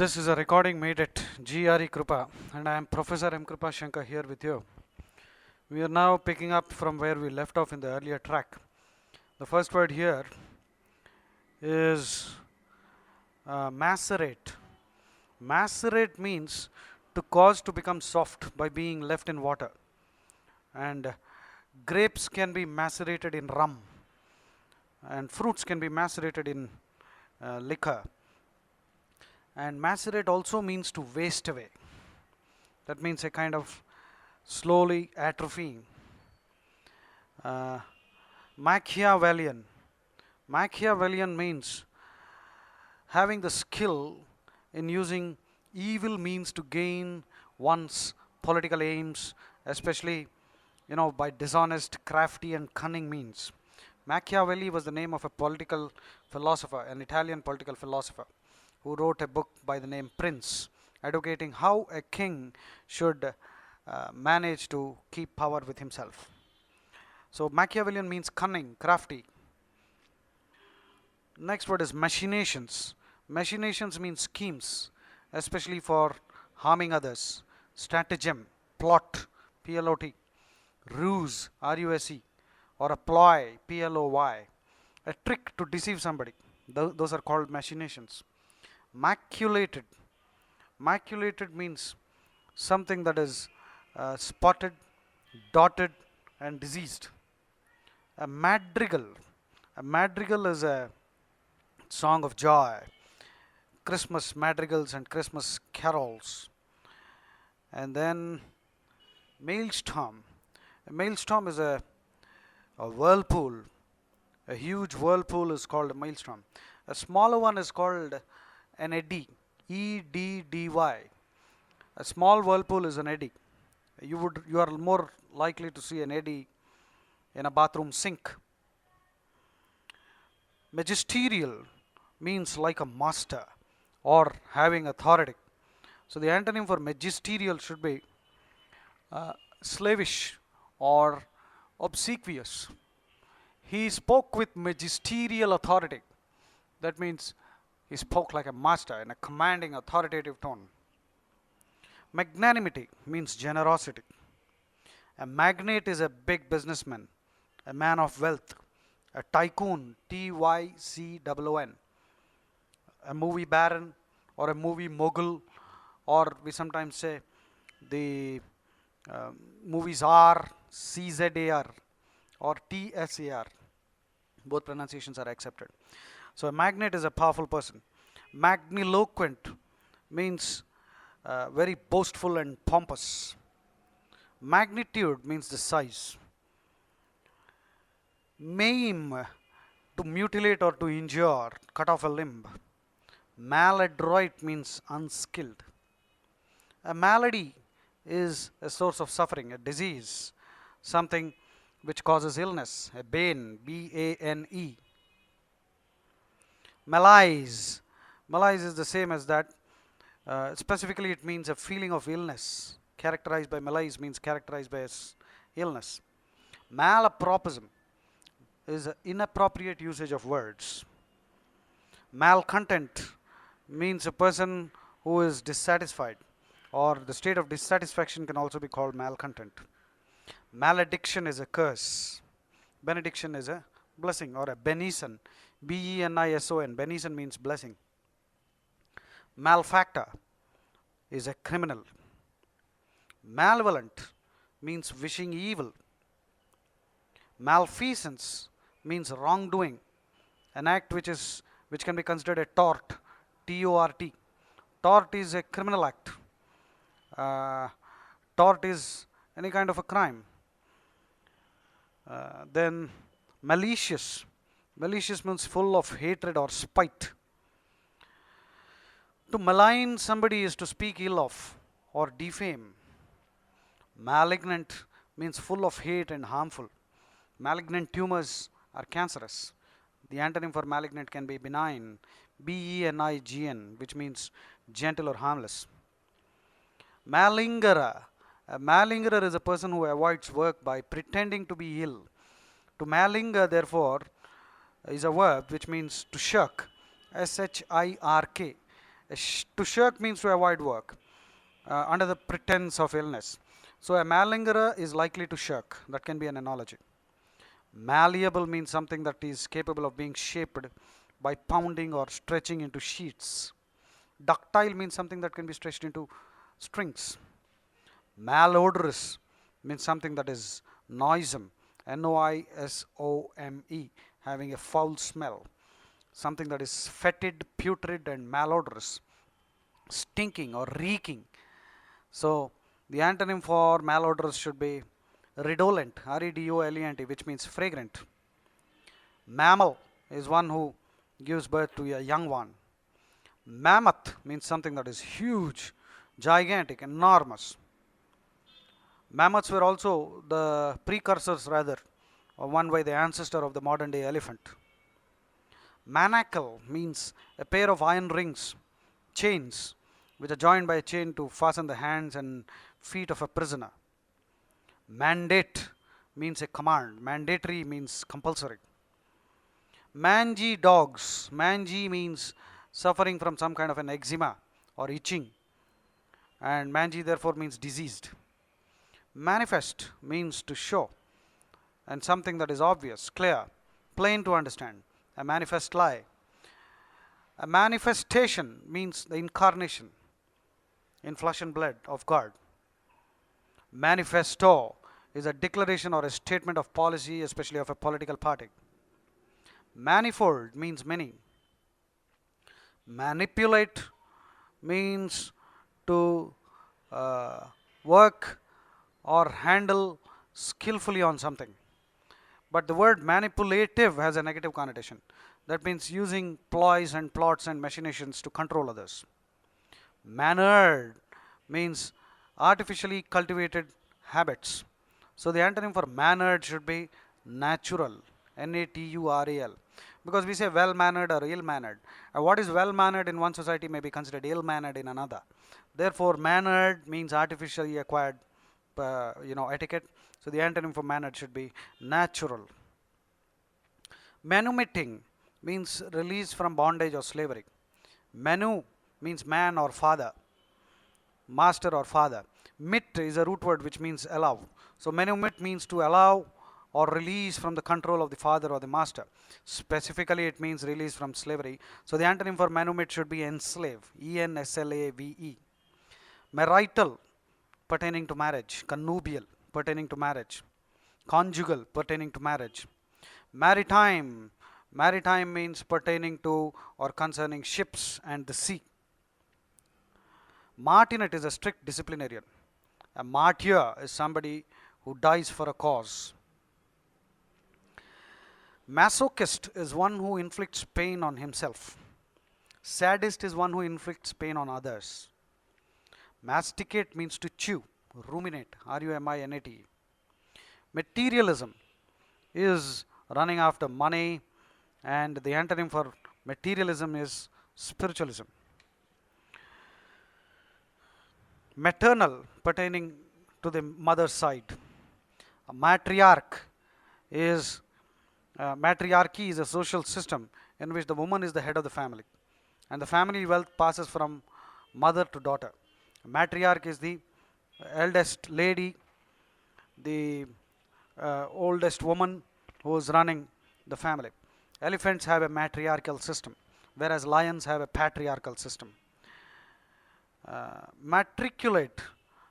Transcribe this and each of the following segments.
This is a recording made at GRE Krupa, and I am Professor M. Krupa Shankar here with you. We are now picking up from where we left off in the earlier track. The first word here is macerate. Macerate means to cause to become soft by being left in water. And grapes can be macerated in rum, and fruits can be macerated in liquor. And macerate also means to waste away. That means a kind of slowly atrophying. Machiavellian. Machiavellian means having the skill in using evil means to gain one's political aims, especially by dishonest, crafty and cunning means. Machiavelli was the name of a political philosopher, an Italian political philosopher, who wrote a book by the name Prince, advocating how a king should manage to keep power with himself. So Machiavellian means cunning, crafty. Next word is machinations. Machinations means schemes, especially for harming others. Stratagem, plot, P-L-O-T. Ruse, R-U-S-E, or a ploy, P-L-O-Y. A trick to deceive somebody. Those are called machinations. Maculated. Maculated means something that is spotted, dotted and diseased. A madrigal. A madrigal is a song of joy. Christmas madrigals and Christmas carols. And then maelstrom. A maelstrom is a whirlpool. A huge whirlpool is called a maelstrom. A smaller one is called an eddy, E-D-D-Y. A small whirlpool is an eddy. You are more likely to see an eddy in a bathroom sink. Magisterial means like a master or having authority. So the antonym for magisterial should be slavish or obsequious. He spoke with magisterial authority. That means he spoke like a master in a commanding, authoritative tone. Magnanimity means generosity. A magnate is a big businessman, a man of wealth. A tycoon, T-Y-C-O-O-N. A movie baron or a movie mogul, or we sometimes say the movies are C-Z-A-R or T-S-A-R. Both pronunciations are accepted. So a magnate is a powerful person. Magniloquent means very boastful and pompous. Magnitude means the size. Maim, to mutilate or to injure, cut off a limb. Maladroit means unskilled. A malady is a source of suffering, a disease, something which causes illness, a bane, B-A-N-E. Malaise. Malaise is the same as that. Specifically, it means a feeling of illness. Characterized by malaise means characterized by illness. Malapropism is an inappropriate usage of words. Malcontent means a person who is dissatisfied, or the state of dissatisfaction can also be called malcontent. Malediction is a curse. Benediction is a blessing, or a benison. B-E-N-I-S-O-N. Benison means blessing. Malfactor is a criminal. Malevolent means wishing evil. Malfeasance means wrongdoing, an act which can be considered a tort, T-O-R-T. Tort is a criminal act. Tort is any kind of a crime. Then malicious. Malicious means full of hatred or spite. To malign somebody is to speak ill of or defame. Malignant means full of hate and harmful. Malignant tumors are cancerous. The antonym for malignant can be benign, B-E-N-I-G-N, which means gentle or harmless. Malingerer. A malingerer is a person who avoids work by pretending to be ill. To malinger, therefore, is a verb which means to shirk, S-H-I-R-K. To shirk means to avoid work under the pretense of illness. So a malingerer is likely to shirk. That can be an analogy. Malleable means something that is capable of being shaped by pounding or stretching into sheets. Ductile means something that can be stretched into strings. Malodorous means something that is noisome, Noisome, having a foul smell. Something that is fetid, putrid, and malodorous, stinking or reeking. So the antonym for malodorous should be redolent, Redolent, which means fragrant. Mammal is one who gives birth to a young one. Mammoth means something that is huge, gigantic, enormous. Mammoths were also the precursors, rather, or one way the ancestor of the modern day elephant. Manacle means a pair of iron rings, chains, which are joined by a chain to fasten the hands and feet of a prisoner. Mandate means a command. Mandatory means compulsory. Mangy dogs. Mangy means suffering from some kind of an eczema or itching, and mangy therefore means diseased. Manifest means to show, and something that is obvious, clear, plain to understand. A manifest lie. A manifestation means the incarnation in flesh and blood of God. Manifesto is a declaration or a statement of policy, especially of a political party. Manifold means many. Manipulate means to work or handle skillfully on something. But the word manipulative has a negative connotation. That means using ploys and plots and machinations to control others. Mannered means artificially cultivated habits. So the antonym for mannered should be natural, Natural. Because we say well mannered or ill mannered. What is well mannered in one society may be considered ill mannered in another. Therefore, mannered means artificially acquired etiquette. So the antonym for mannered should be natural. Manumitting means release from bondage or slavery. Manu means man or father, master or father. Mit is a root word which means allow. So manumit means to allow or release from the control of the father or the master. Specifically, it means release from slavery. So the antonym for manumit should be enslave, Enslave. Marital, pertaining to marriage. Connubial, pertaining to marriage. Conjugal, pertaining to marriage. Maritime, maritime means pertaining to or concerning ships and the sea. Martinet is a strict disciplinarian. A martyr is somebody who dies for a cause. Masochist is one who inflicts pain on himself. Sadist is one who inflicts pain on others. Masticate means to chew, ruminate, Ruminate. Materialism is running after money, and the antonym for materialism is spiritualism. Maternal, pertaining to the mother's side. A matriarch is matriarchy is a social system in which the woman is the head of the family, and the family wealth passes from mother to daughter. A matriarch is the eldest lady, the oldest woman who is running the family. Elephants have a matriarchal system, whereas lions have a patriarchal system. Matriculate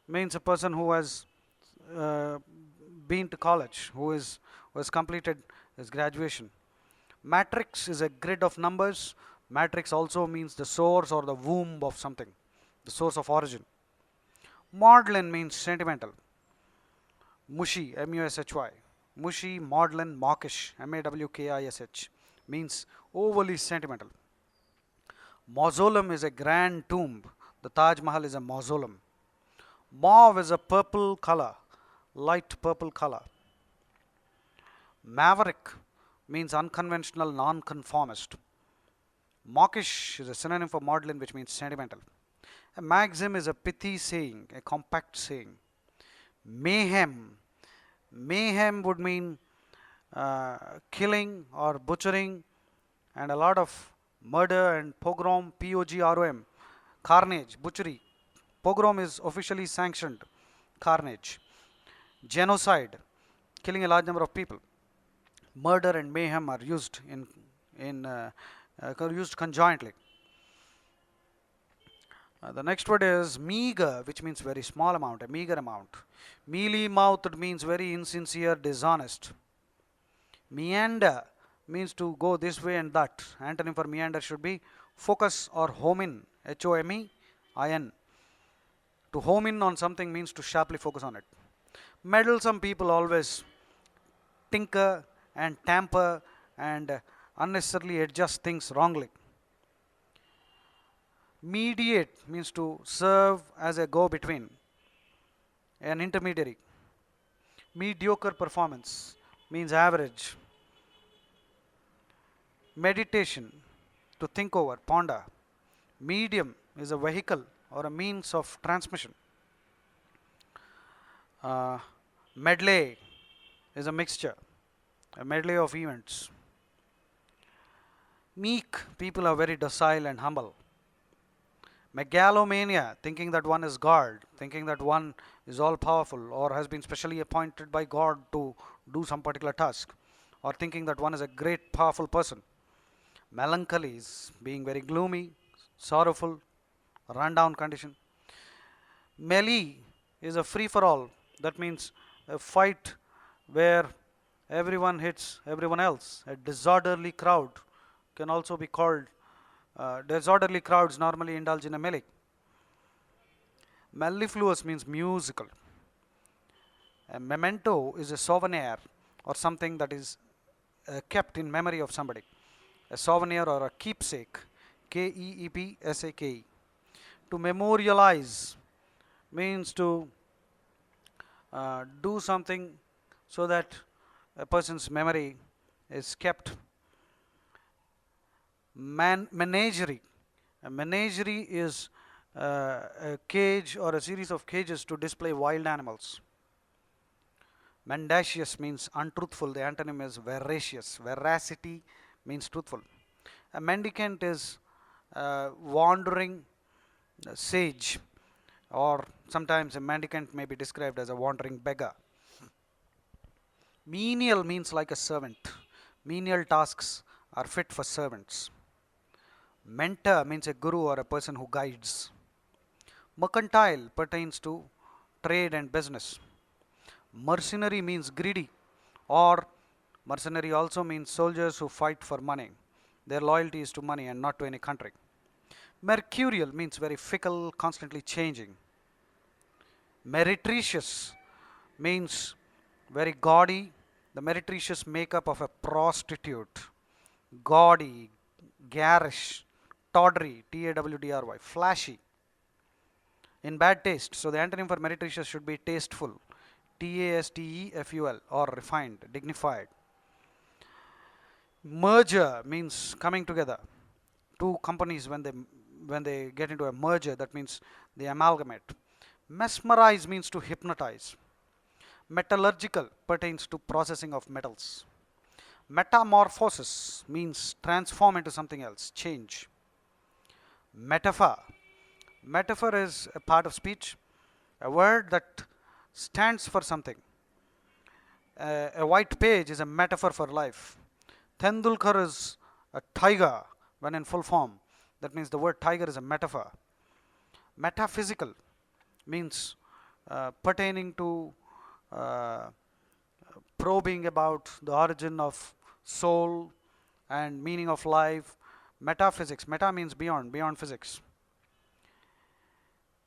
means a person who has been to college, who has completed his graduation. Matrix is a grid of numbers. Matrix also means the source or the womb of something, the source of origin. Maudlin means sentimental. Mushy, M-U-S-H-Y. Mushy, maudlin, mawkish, M-A-W-K-I-S-H, means overly sentimental. Mausoleum is a grand tomb. The Taj Mahal is a mausoleum. Mauve is a purple color, light purple color. Maverick means unconventional, non-conformist. Mawkish is a synonym for maudlin, which means sentimental. A maxim is a pithy saying, a compact saying. Mayhem. Mayhem would mean killing or butchering, and a lot of murder and pogrom, P-O-G-R-O-M, carnage, butchery. Pogrom is officially sanctioned carnage. Genocide, killing a large number of people. Murder and mayhem are used used conjointly. The next word is meager, which means very small amount, a meager amount. Mealy-mouthed means very insincere, dishonest. Meander means to go this way and that. Antonym for meander should be focus or home in, H-O-M-E-I-N. To home in on something means to sharply focus on it. Meddlesome people always tinker and tamper and unnecessarily adjust things wrongly. Mediate means to serve as a go-between, an intermediary. Mediocre performance means average. Meditation, to think over, ponder. Medium is a vehicle or a means of transmission. Medley is a mixture, a medley of events. Meek people are very docile and humble. Megalomania, thinking that one is God, thinking that one is all powerful or has been specially appointed by God to do some particular task, or thinking that one is a great powerful person. Melancholy is being very gloomy, sorrowful, rundown condition. Melee is a free for all, that means a fight where everyone hits everyone else. A disorderly crowd can also be called disorderly crowds normally indulge in a melee. Mellifluous means musical. A memento is a souvenir or something that is kept in memory of somebody. A souvenir or a keepsake, K-E-E-P-S-A-K-E. To memorialize means to do something so that a person's memory is kept. Menagerie. A menagerie is a cage or a series of cages to display wild animals. Mendacious means untruthful. The antonym is veracious. Veracity means truthful. A mendicant is a wandering sage, or sometimes a mendicant may be described as a wandering beggar. Menial means like a servant. Menial tasks are fit for servants. Mentor means a guru or a person who guides. Mercantile pertains to trade and business. Mercenary means greedy, or mercenary also means soldiers who fight for money. Their loyalty is to money and not to any country. Mercurial means very fickle, constantly changing. Meretricious means very gaudy, the meretricious makeup of a prostitute. Gaudy, garish, tawdry, T-A-W-D-R-Y, flashy, in bad taste. So the antonym for meretricious should be tasteful, T-A-S-T-E-F-U-L, or refined, dignified. Merger means coming together. Two companies, when they get into a merger, that means they amalgamate. Mesmerize means to hypnotize. Metallurgical pertains to processing of metals. Metamorphosis means transform into something else, change. Metaphor. Metaphor is a part of speech, a word that stands for something. A white page is a metaphor for life. Tendulkar is a tiger when in full form. That means the word tiger is a metaphor. Metaphysical means pertaining to probing about the origin of soul and meaning of life. Metaphysics. Meta means beyond, beyond physics.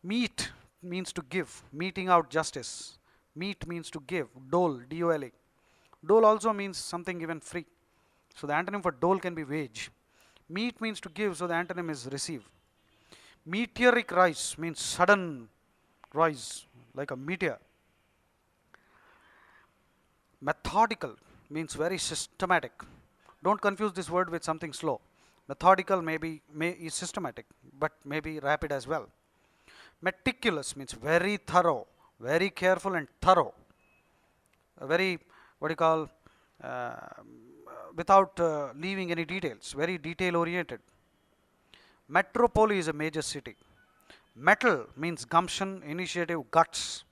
Meet means to give, meting out justice. Meet means to give. Dole, D-O-L-E. Dole also means something given free. So the antonym for dole can be wage. Meet means to give, so the antonym is receive. Meteoric rise means sudden rise, like a meteor. Methodical means very systematic. Don't confuse this word with something slow. Methodical is systematic, but may be rapid as well. Meticulous means very thorough, very careful and thorough. Very, without leaving any details, very detail oriented. Metropole is a major city. Metal means gumption, initiative, guts.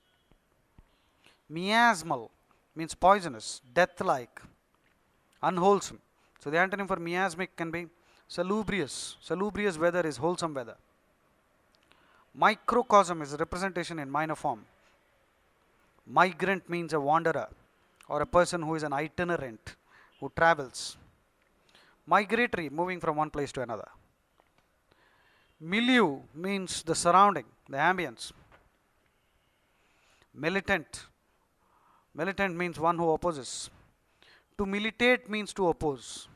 Miasmal means poisonous, death-like, unwholesome. So the antonym for miasmic can be salubrious. Salubrious weather is wholesome weather. Microcosm is a representation in minor form. Migrant means a wanderer or a person who is an itinerant, who travels. Migratory, moving from one place to another. Milieu means the surrounding, the ambience. Militant. Militant means one who opposes. To militate means to oppose.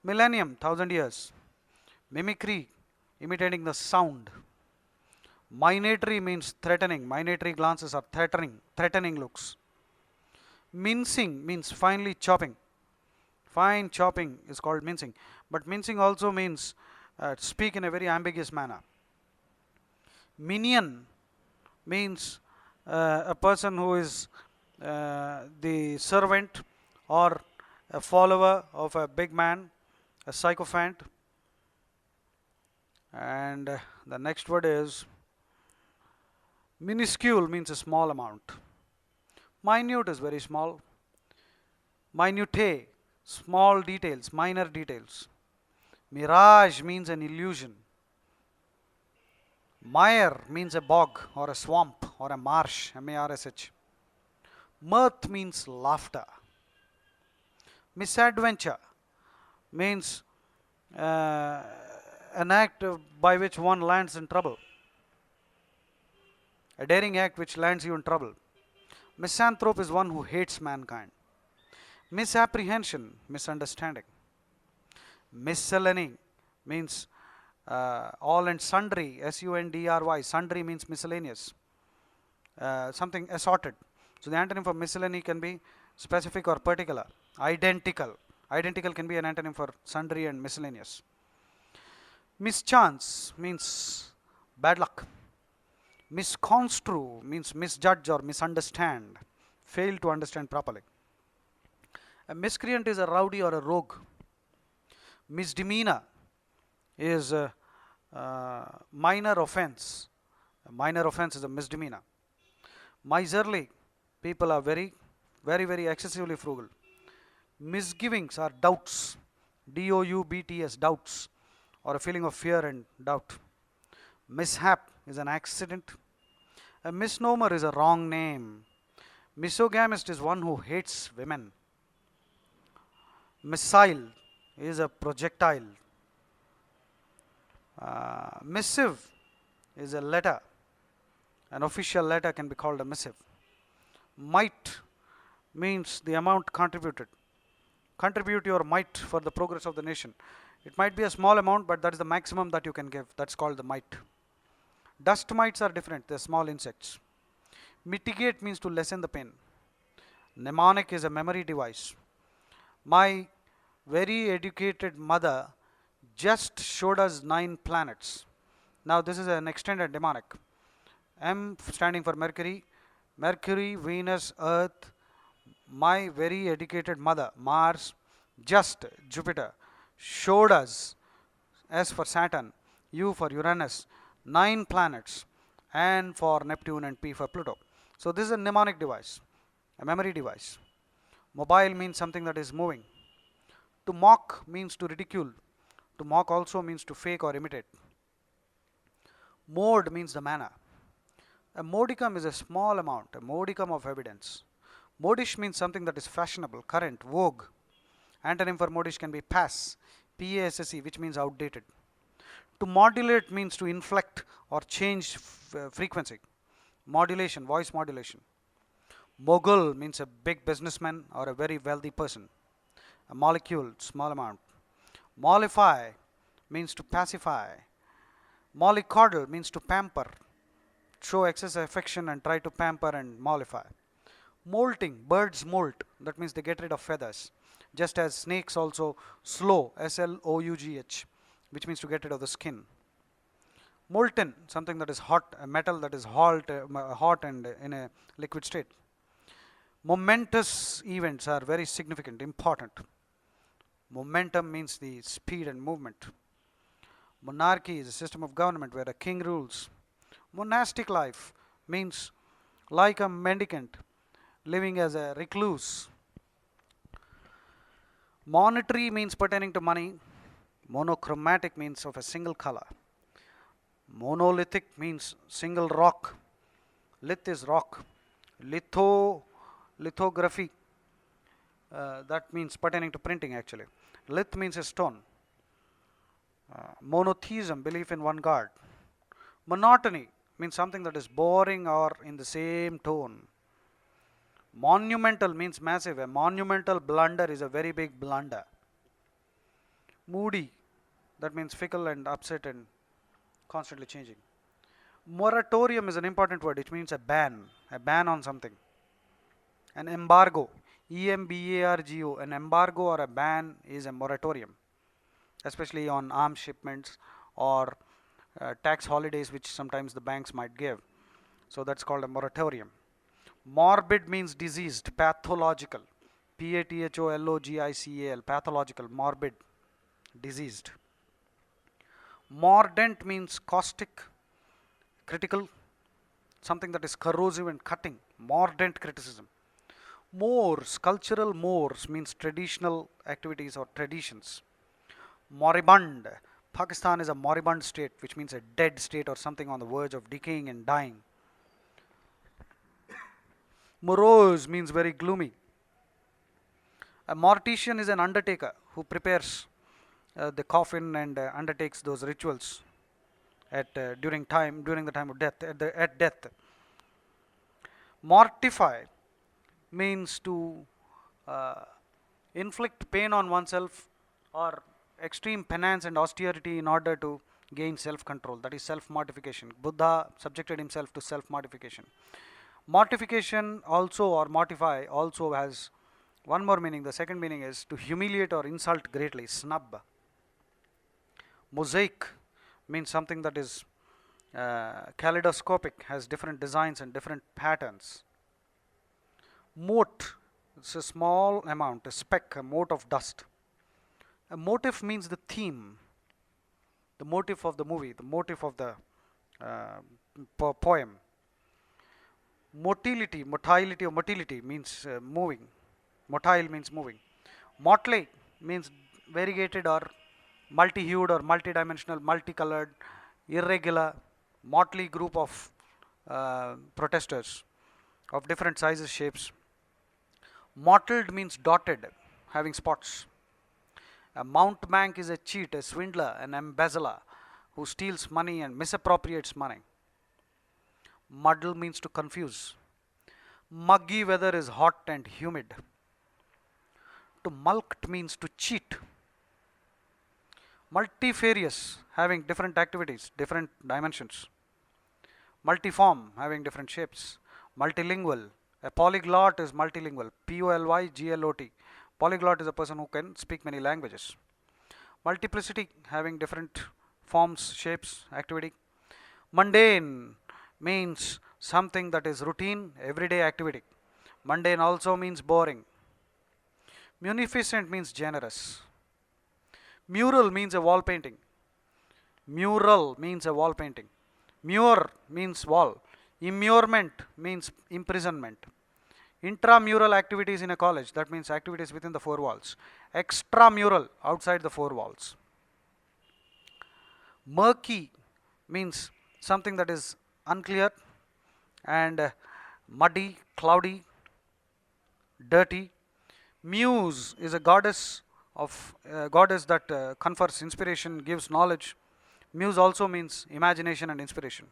Millennium, 1000 years. Mimicry, imitating the sound. Minatory means threatening. Minatory glances are threatening looks. Mincing means finely chopping. Fine chopping is called mincing. But mincing also means speak in a very ambiguous manner. Minion means a person who is the servant or a follower of a big man, a sycophant. And the next word is minuscule, means a small amount. Minute is very small. Minutiae, small details, minor details. Mirage means an illusion. Mire means a bog or a swamp or a marsh, M-A-R-S-H. Mirth means laughter. Misadventure means an act by which one lands in trouble. A daring act which lands you in trouble. Misanthrope is one who hates mankind. Misapprehension, misunderstanding. Miscellany means all and sundry, S-U-N-D-R-Y. Sundry means miscellaneous, something assorted. So the antonym for miscellany can be specific or particular. Identical. Identical can be an antonym for sundry and miscellaneous. Mischance means bad luck. Misconstrue means misjudge or misunderstand, fail to understand properly. A miscreant is a rowdy or a rogue. Misdemeanor is a minor offense. A minor offense is a misdemeanor. Miserly people are very excessively frugal. Misgivings are doubts, D-O-U-B-T-S, doubts, or a feeling of fear and doubt. Mishap is an accident. A misnomer is a wrong name. Misogamist is one who hates women. Missile is a projectile. Missive is a letter. An official letter can be called a missive. Mite means the amount contributed. Contribute your mite for the progress of the nation. It might be a small amount, but that is the maximum that you can give. That's called the mite. Dust mites are different. They're small insects. Mitigate means to lessen the pain. Mnemonic is a memory device. My very educated mother just showed us 9 planets. Now this is an extended mnemonic. M standing for Mercury. Mercury, Venus, Earth. My very educated mother, Mars. Just Jupiter. Showed us, S for Saturn, U for Uranus, 9 planets, and for Neptune, and P for Pluto. So this is a mnemonic device, a memory device. Mobile means something that is moving. To mock means to ridicule. To mock also means to fake or imitate. Mode means the manner. A modicum is a small amount, a modicum of evidence. Modish means something that is fashionable, current, vogue. Antonym for modish can be passe, P-A-S-S-E, which means outdated. To modulate means to inflect or change frequency. Modulation, voice modulation. Mogul means a big businessman or a very wealthy person. A molecule, small amount. Mollify means to pacify. Mollycoddle means to pamper. Show excess affection and try to pamper and mollify. Molting, birds molt, that means they get rid of feathers. Just as snakes also slough, S-L-O-U-G-H, which means to get rid of the skin. Molten, something that is hot, a metal that is hot and in a liquid state. Momentous events are very significant, important. Momentum means the speed and movement. Monarchy is a system of government where a king rules. Monastic life means like a mendicant, living as a recluse. Monetary means pertaining to money. Monochromatic means of a single color. Monolithic means single rock. Lith is rock. Lithography, that means pertaining to printing actually. Lith means a stone. Monotheism, belief in one God. Monotony means something that is boring or in the same tone. Monumental means massive. A monumental blunder is a very big blunder. Moody, that means fickle and upset and constantly changing. Moratorium is an important word, which means a ban on something. An embargo, EMBARGO, an embargo or a ban is a moratorium, especially on arms shipments or tax holidays which sometimes the banks might give. So that's called a moratorium. Morbid means diseased, pathological. PATHOLOGICAL, pathological, morbid, diseased. Mordant means caustic, critical, something that is corrosive and cutting. Mordant criticism. Mores, cultural mores means traditional activities or traditions. Moribund. Pakistan is a moribund state, which means a dead state or something on the verge of decaying and dying. Morose means very gloomy. A mortician is an undertaker who prepares the coffin and undertakes those rituals at during the time of death, at death. Mortify means to inflict pain on oneself or extreme penance and austerity in order to gain self-control. That is self-mortification. Buddha subjected himself to self-mortification. Mortification also, or mortify, also has one more meaning. The second meaning is to humiliate or insult greatly, snub. Mosaic means something that is kaleidoscopic, has different designs and different patterns. Mote, it's a small amount, a speck, a mote of dust. A motif means the theme, the motif of the movie, the motif of the poem. Motility or motility means moving. Motile means moving. Motley means variegated or multi-hued or multi-dimensional, multicolored, irregular, motley group of protesters of different sizes, shapes. Mottled means dotted, having spots. A mountebank is a cheat, a swindler, an embezzler who steals money and misappropriates money. Muddle means to confuse. Muggy weather is hot and humid. To mulct means to cheat. Multifarious, having different activities, different dimensions. Multiform, having different shapes. Multilingual. A polyglot is multilingual. POLYGLOT. Polyglot is a person who can speak many languages. Multiplicity, having different forms, shapes, activity. Mundane means something that is routine, everyday activity. Mundane also means boring. Munificent means generous. Mural means a wall painting. Mural means a wall painting. Mure means wall. Immurement means imprisonment. Intramural activities in a college, that means activities within the four walls. Extramural, outside the four walls. Murky means something that is unclear and muddy, cloudy, dirty. Muse is a goddess that confers inspiration, gives knowledge. Muse also means imagination and inspiration.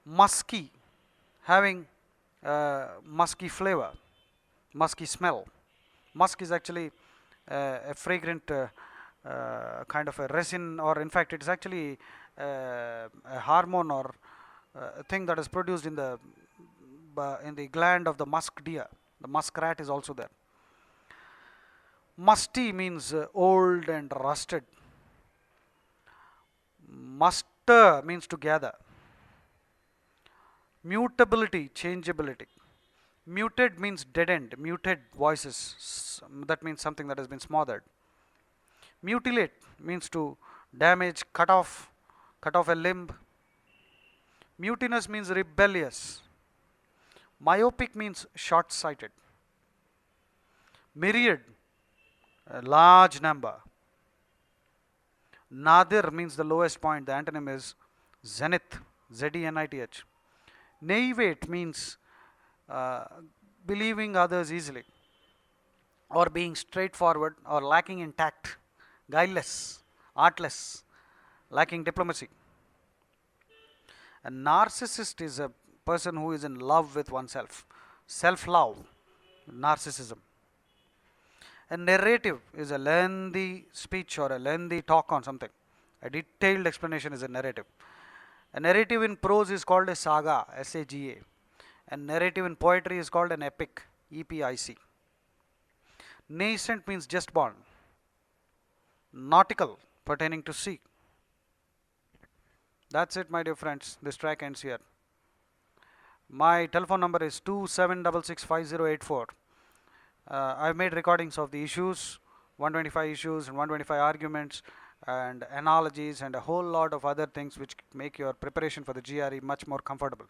Musky, having musky flavor, musky smell. Musk is actually a fragrant kind of a resin, or in fact it is actually a hormone or a thing that is produced in the gland of the musk deer. The muskrat is also there. Musty means old and rusted. Muster means to gather. Mutability, changeability. Muted means dead end, muted voices. That means something that has been smothered. Mutilate means to Damage, cut off a limb. Mutinous means rebellious. Myopic means short-sighted. Myriad, a large number. Nadir means the lowest point. The antonym is zenith, Z-E-N-I-T-H. Naivete means uh, believing others easily, or being straightforward, or lacking in tact, guileless, artless, lacking diplomacy. A narcissist is a person who is in love with oneself, self-love, narcissism. A narrative is a lengthy speech or a lengthy talk on something. A detailed explanation is a narrative. A narrative in prose is called a saga, S-A-G-A. A narrative in poetry is called an epic, E-P-I-C. Nascent means just born. Nautical, pertaining to sea. That's it, my dear friends. This track ends here. My telephone number is 27665084. I've made recordings of the issues, 125 issues and 125 arguments and analogies and a whole lot of other things which make your preparation for the GRE much more comfortable.